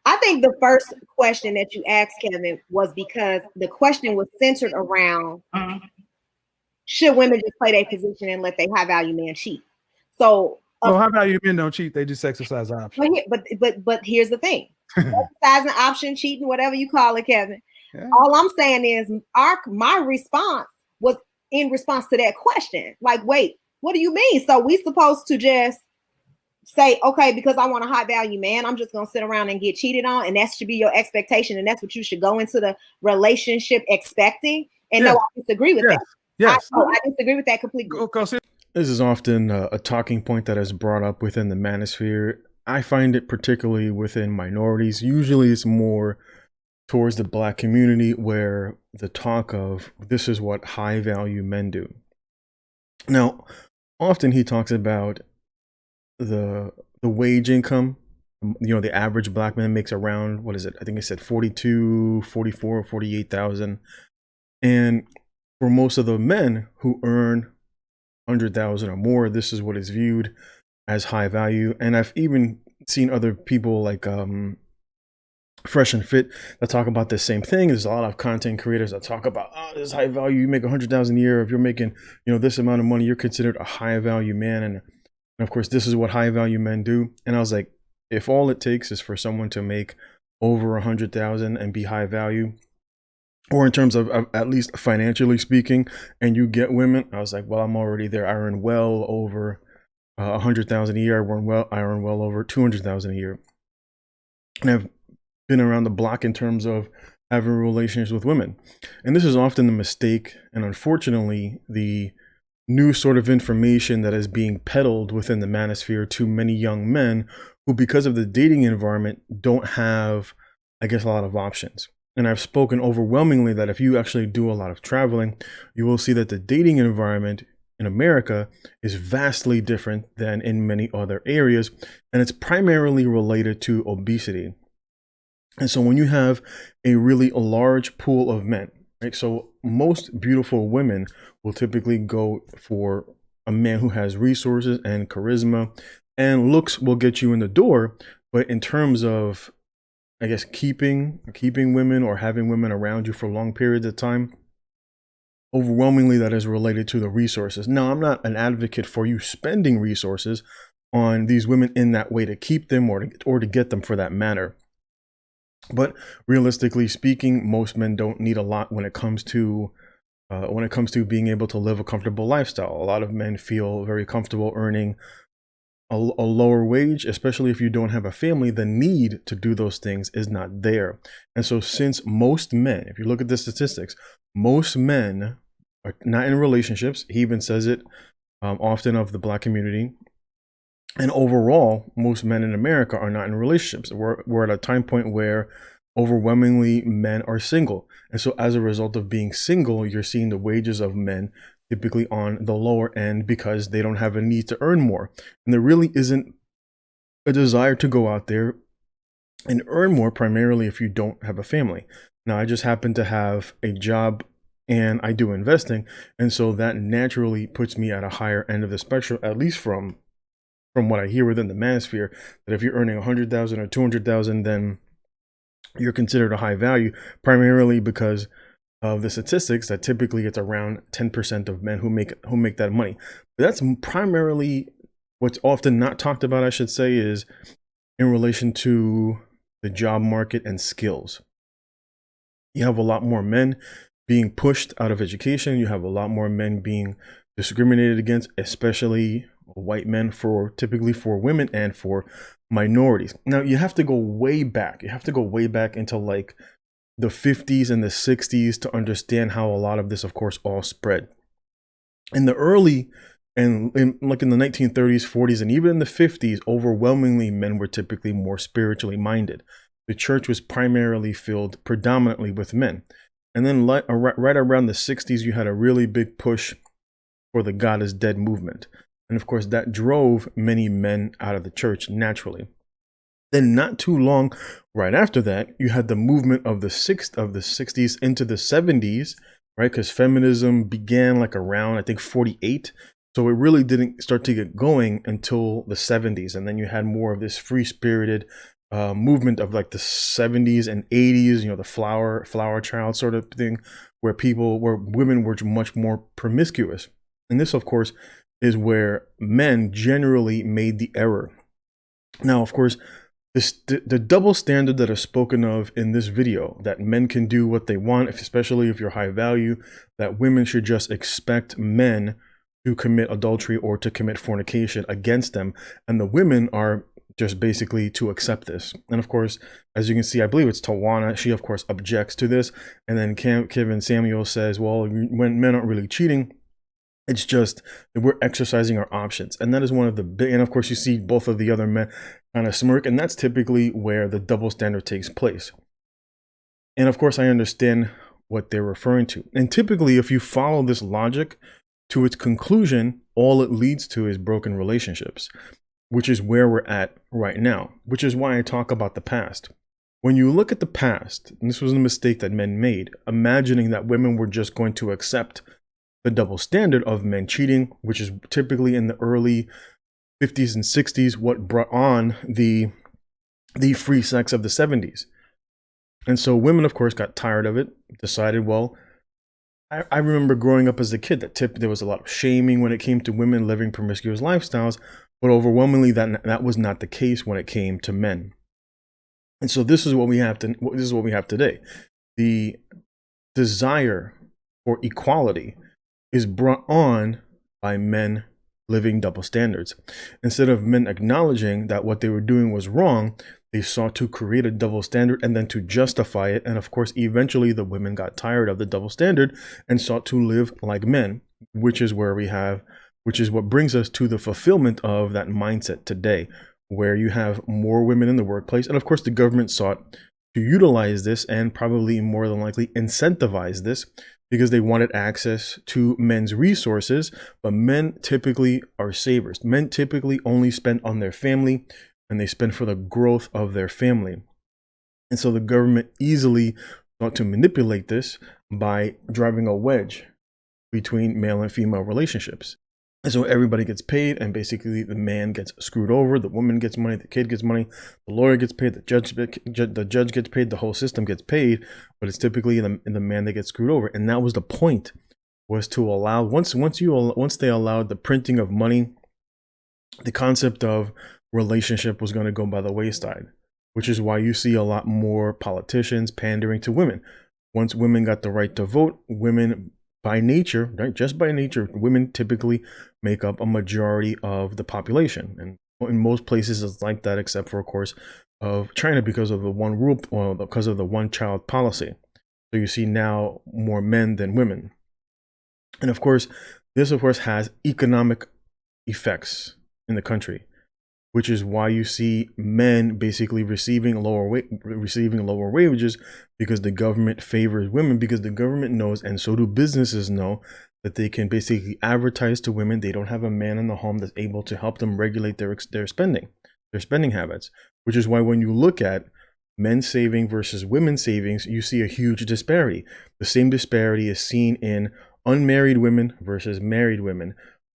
I think the first question that you asked, Kevin, was because the question was centered around should women just play their position and let their high value man cheat? So, well, high value men don't cheat; they just exercise option. But here's the thing: exercising option, cheating, whatever you call it, Kevin. Yeah. All I'm saying is, my response was in response to that question. Like, wait, what do you mean? So we supposed to just say, okay, because I want a high value man, I'm just gonna sit around and get cheated on, and that should be your expectation, and that's what you should go into the relationship expecting. And no, I disagree with that. Yes, I disagree with that completely. This is often a talking point that is brought up within the manosphere. I find it particularly within minorities. Usually it's more towards the Black community, where the talk of this is what high value men do. Now, often he talks about the wage income. You know, the average Black man makes around, what is it? I think he said 42, 44, 48,000. And for most of the men who earn 100,000 or more, this is what is viewed as high value. And I've even seen other people like Fresh and Fit that talk about the same thing. There's a lot of content creators that talk about, oh, this is high value. You make 100,000 a year. If you're making, you know, this amount of money, you're considered a high value man. And of course, this is what high value men do. And I was like, if all it takes is for someone to make over 100,000 and be high value, or in terms of at least financially speaking, and you get women, I was like, well, I'm already there. I earn well over 100,000 a year. I earn well over 200,000 a year. And I've been around the block in terms of having relationships with women. And this is often the mistake, and unfortunately, the new sort of information that is being peddled within the manosphere to many young men who, because of the dating environment, don't have, I guess, a lot of options. And I've spoken overwhelmingly that if you actually do a lot of traveling, you will see that the dating environment in America is vastly different than in many other areas. And it's primarily related to obesity. And so when you have a really large pool of men, right? So most beautiful women will typically go for a man who has resources and charisma, and looks will get you in the door. But in terms of, I guess, keeping women or having women around you for long periods of time, overwhelmingly that is related to the resources. Now, I'm not an advocate for you spending resources on these women in that way to keep them or to get them for that matter. But realistically speaking, most men don't need a lot when it comes to being able to live a comfortable lifestyle. A lot of men feel very comfortable earning a lower wage, especially if you don't have a family. The need to do those things is not there. And so since most men, if you look at the statistics, most men are not in relationships. He even says it often of the Black community. And overall, most men in America are not in relationships. We're at a time point where overwhelmingly men are single. And so as a result of being single, you're seeing the wages of men typically on the lower end because they don't have a need to earn more. And there really isn't a desire to go out there and earn more, primarily if you don't have a family. Now, I just happen to have a job and I do investing. And so that naturally puts me at a higher end of the spectrum, at least from what I hear within the manosphere, that if you're earning 100,000 or 200,000, then you're considered a high value, primarily because of the statistics that typically it's around 10% of men who make that money. But that's primarily what's often not talked about, I should say, is in relation to the job market and skills. You have a lot more men being pushed out of education. You have a lot more men being discriminated against, especially white men, typically for women and for minorities. Now, you have to go way back. You have to go way back into like the 50s and the 60s to understand how a lot of this, of course, all spread. In the early and like in the 1930s, 40s, and even in the 50s, overwhelmingly men were typically more spiritually minded. The church was primarily filled predominantly with men. And then right around the 60s, you had a really big push for the God is Dead movement. And of course, that drove many men out of the church naturally. Then not too long right after that, you had the movement of the 60s into the 70s, right? Because feminism began like around, I think, 48. So it really didn't start to get going until the 70s. And then you had more of this free-spirited movement of like the 70s and 80s, you know, the flower child sort of thing, where women were much more promiscuous. And this, of course, is where men generally made the error. Now, of course, the double standard that is spoken of in this video, that men can do what they want, especially if you're high value, that women should just expect men to commit adultery or to commit fornication against them, and the women are just basically to accept this. And of course, as you can see, I believe it's Tawana, she of course objects to this, and then Kevin Samuel says, well, when men aren't really cheating, it's just that we're exercising our options. And that is one of the big, and of course you see both of the other men kind of smirk, and that's typically where the double standard takes place. And of course I understand what they're referring to. And typically if you follow this logic to its conclusion, all it leads to is broken relationships, which is where we're at right now, which is why I talk about the past. When you look at the past, and this was a mistake that men made, imagining that women were just going to accept the double standard of men cheating, which is typically in the early 50s and 60s, what brought on the free sex of the 70s. And so women, of course, got tired of it, decided, well, I remember growing up as a kid that there was a lot of shaming when it came to women living promiscuous lifestyles, but overwhelmingly that was not the case when it came to men. And so this is what we have today. The desire for equality is brought on by men living double standards. Instead of men acknowledging that what they were doing was wrong, they sought to create a double standard and then to justify it. And of course, eventually the women got tired of the double standard and sought to live like men, which is what brings us to the fulfillment of that mindset today, where you have more women in the workplace. And of course, the government sought to utilize this and probably more than likely incentivize this because they wanted access to men's resources. But men typically are savers. Men typically only spend on their family, and they spend for the growth of their family. And so the government easily sought to manipulate this by driving a wedge between male and female relationships. And so everybody gets paid, and basically the man gets screwed over, the woman gets money, the kid gets money, the lawyer gets paid, the judge gets paid, the whole system gets paid, but it's typically in the man that gets screwed over. And that was the point, was to allow, once they allowed the printing of money, the concept of relationship was going to go by the wayside, which is why you see a lot more politicians pandering to women. Once women got the right to vote, women by nature, right, just by nature, women typically make up a majority of the population. And in most places it's like that, except for, of course, of China, because of the because of the one child policy. So you see now more men than women. And of course, this of course has economic effects in the country, which is why you see men basically receiving lower wages, because the government favors women, because the government knows, and so do businesses know, that they can basically advertise to women they don't have a man in the home that's able to help them regulate their spending habits. Which is why when you look at men saving versus women savings, you see a huge disparity. The same disparity is seen in unmarried women versus married women.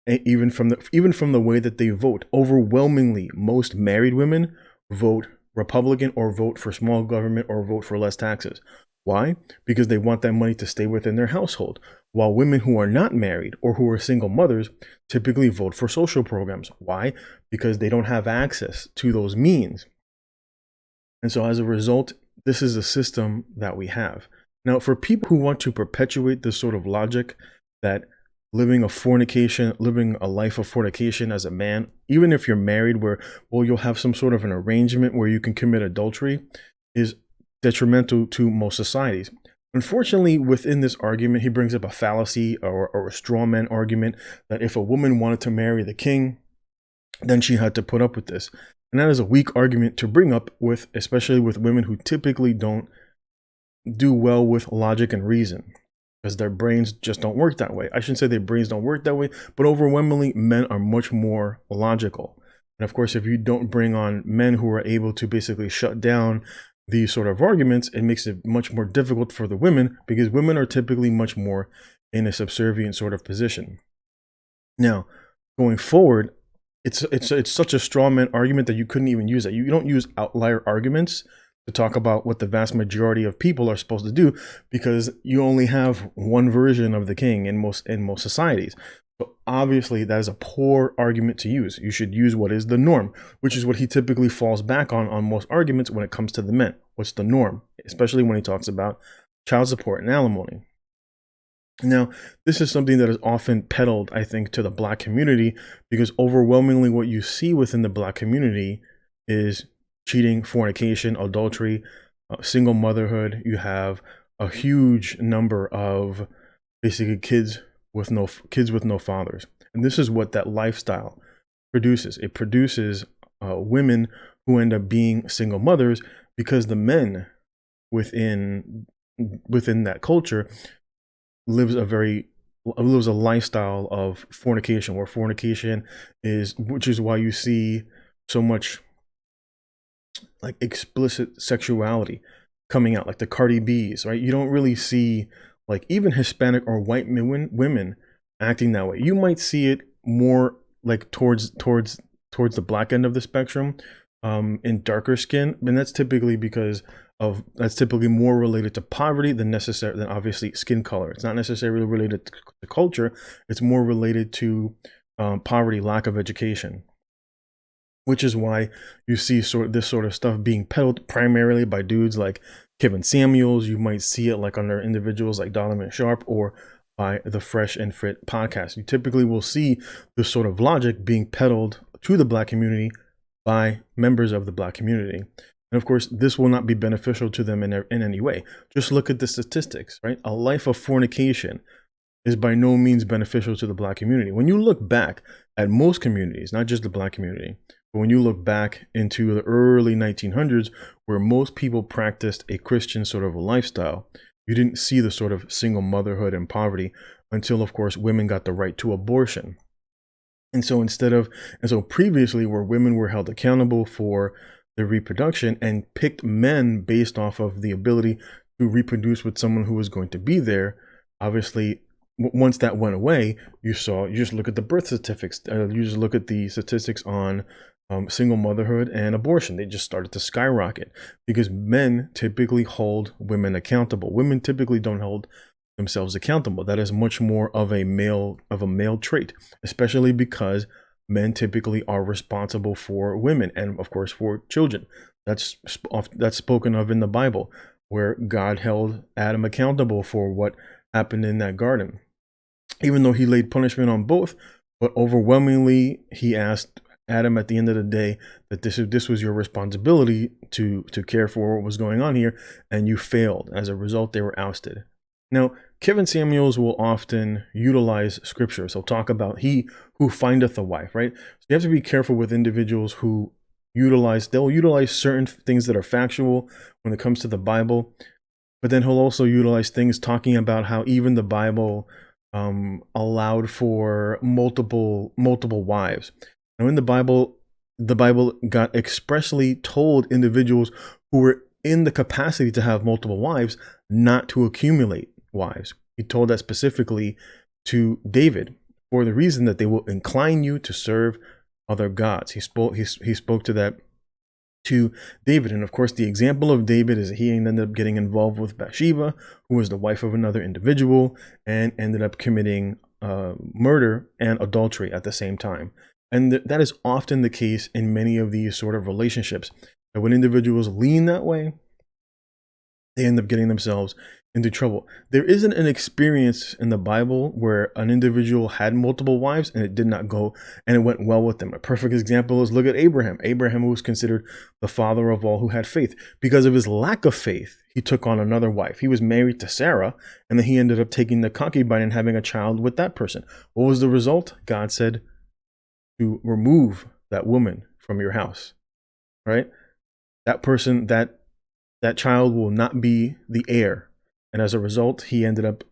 Even from the way that they vote. Overwhelmingly, most married women vote Republican or vote for small government or vote for less taxes. Why? Because they want that money to stay within their household. While women who are not married or who are single mothers typically vote for social programs. Why? Because they don't have access to those means. And so as a result, this is a system that we have. Now, for people who want to perpetuate this sort of logic that living a life of fornication as a man, even if you're married, where, well, you'll have some sort of an arrangement where you can commit adultery, is detrimental to most societies. Unfortunately, within this argument, he brings up a fallacy or a straw man argument that if a woman wanted to marry the king, then she had to put up with this. And that is a weak argument to bring up, especially with women who typically don't do well with logic and reason, because their brains just don't work that way. I shouldn't say their brains don't work that way, but overwhelmingly men are much more logical. And of course, if you don't bring on men who are able to basically shut down these sort of arguments, it makes it much more difficult for the women, because women are typically much more in a subservient sort of position. Now, going forward, it's such a straw man argument that you couldn't even use that. You don't use outlier arguments to talk about what the vast majority of people are supposed to do, because you only have one version of the king in most societies. So obviously that is a poor argument to use. You should use what is the norm, which is what he typically falls back on most arguments when it comes to the men. What's the norm, especially when he talks about child support and alimony. Now, this is something that is often peddled, I think, to the Black community, because overwhelmingly what you see within the Black community is cheating, fornication, adultery, single motherhood. You have a huge number of basically kids with no fathers. And this is what that lifestyle produces. It produces women who end up being single mothers, because the men within that culture lives a lifestyle of fornication, where fornication which is why you see so much like explicit sexuality coming out, like the Cardi B's, right? You don't really see like even Hispanic or white women acting that way. You might see it more like towards the Black end of the spectrum, in darker skin, and that's typically more related to poverty than obviously skin color. It's not necessarily related to culture. It's more related to poverty, lack of education, which is why you see this sort of stuff being peddled primarily by dudes like Kevin Samuels. You might see it like under individuals like Donovan Sharp, or by the Fresh and Fit podcast. You typically will see this sort of logic being peddled to the Black community by members of the Black community. And of course, this will not be beneficial to them in any way. Just look at the statistics, right? A life of fornication is by no means beneficial to the Black community. When you look back at most communities, not just the Black community, but when you look back into the early 1900s, where most people practiced a Christian sort of a lifestyle, you didn't see the sort of single motherhood and poverty until, of course, women got the right to abortion. And so previously, where women were held accountable for their reproduction and picked men based off of the ability to reproduce with someone who was going to be there, obviously, once that went away, you just look at the birth statistics. You just look at the statistics on single motherhood and abortion. They just started to skyrocket, because men typically hold women accountable. Women typically don't hold themselves accountable. That is much more of a male trait, especially because men typically are responsible for women and, of course, for children. That's spoken of in the Bible, where God held Adam accountable for what happened in that garden, even though he laid punishment on both. But overwhelmingly, he asked Adam at the end of the day that this was your responsibility to care for what was going on here, and you failed. As a result, they were ousted. Now, Kevin Samuels will often utilize scripture. So talk about he who findeth a wife, right? So you have to be careful with individuals who they'll utilize certain things that are factual when it comes to the Bible, but then he'll also utilize things talking about how even the Bible allowed for multiple wives. Now in the Bible got expressly told individuals who were in the capacity to have multiple wives not to accumulate wives. He told that specifically to David, for the reason that they will incline you to serve other gods. He spoke to that to David. And of course, the example of David is that he ended up getting involved with Bathsheba, who was the wife of another individual, and ended up committing murder and adultery at the same time. And that is often the case in many of these sort of relationships, that when individuals lean that way, they end up getting themselves into trouble. There isn't an experience in the Bible where an individual had multiple wives and it did not go and it went well with them. A perfect example is look at Abraham. Abraham was considered the father of all who had faith. Because of his lack of faith, he took on another wife. He was married to Sarah, and then he ended up taking the concubine and having a child with that person. What was the result? God said to remove that woman from your house, right? That person, that child will not be the heir. And as a result, he ended up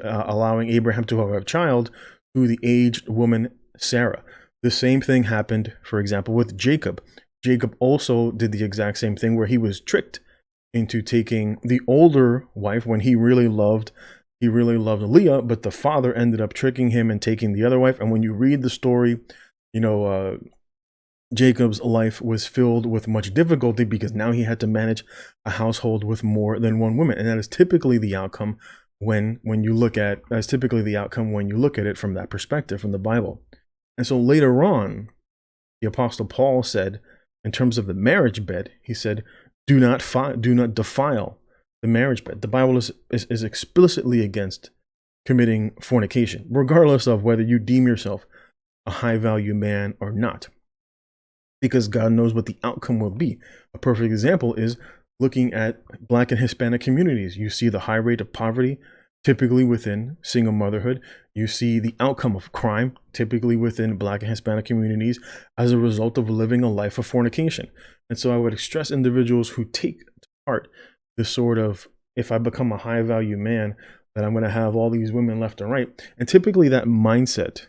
allowing Abraham to have a child through the aged woman, Sarah. The same thing happened, for example, with Jacob. Jacob also did the exact same thing, where he was tricked into taking the older wife when he really loved Leah, but the father ended up tricking him and taking the other wife. And when you read the story Jacob's life was filled with much difficulty because now he had to manage a household with more than one woman, and that is typically the outcome when you look at it from that perspective, from the Bible. And so later on, the Apostle Paul said, in terms of the marriage bed, he said, do not defile the marriage bed. The Bible is explicitly against committing fornication, regardless of whether you deem yourself a high value man or not, because God knows what the outcome will be. A perfect example is looking at Black and Hispanic communities. You see the high rate of poverty, typically within single motherhood. You see the outcome of crime, typically within Black and Hispanic communities, as a result of living a life of fornication. And so I would stress individuals who take to heart this sort of, if I become a high value man, that I'm going to have all these women left and right. And typically that mindset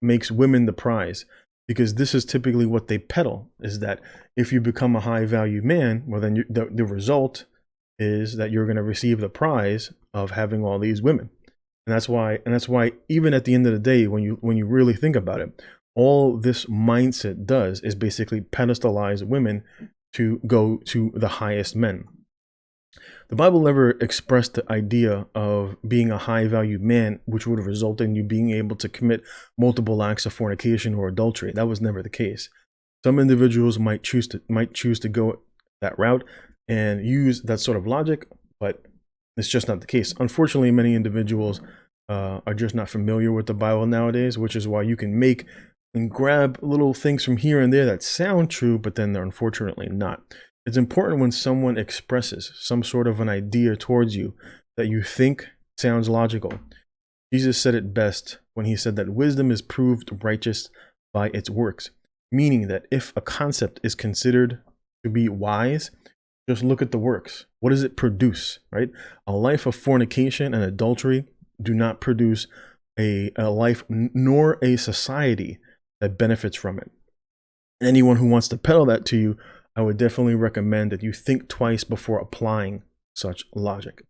makes women the prize, because this is typically what they peddle, is that if you become a high value man, well, then the result is that you're going to receive the prize of having all these women. And that's why even at the end of the day, when you really think about it, all this mindset does is basically pedestalize women to go to the highest men. The Bible never expressed the idea of being a high value man, which would result in you being able to commit multiple acts of fornication or adultery. That was never the case. Some individuals might choose to go that route and use that sort of logic, but it's just not the case. Unfortunately, many individuals are just not familiar with the Bible nowadays, which is why you can make and grab little things from here and there that sound true, but then they're unfortunately not. It's important when someone expresses some sort of an idea towards you that you think sounds logical. Jesus said it best when he said that wisdom is proved righteous by its works, meaning that if a concept is considered to be wise, just look at the works. What does it produce, right? A life of fornication and adultery do not produce a life nor a society that benefits from it. Anyone who wants to peddle that to you, I would definitely recommend that you think twice before applying such logic.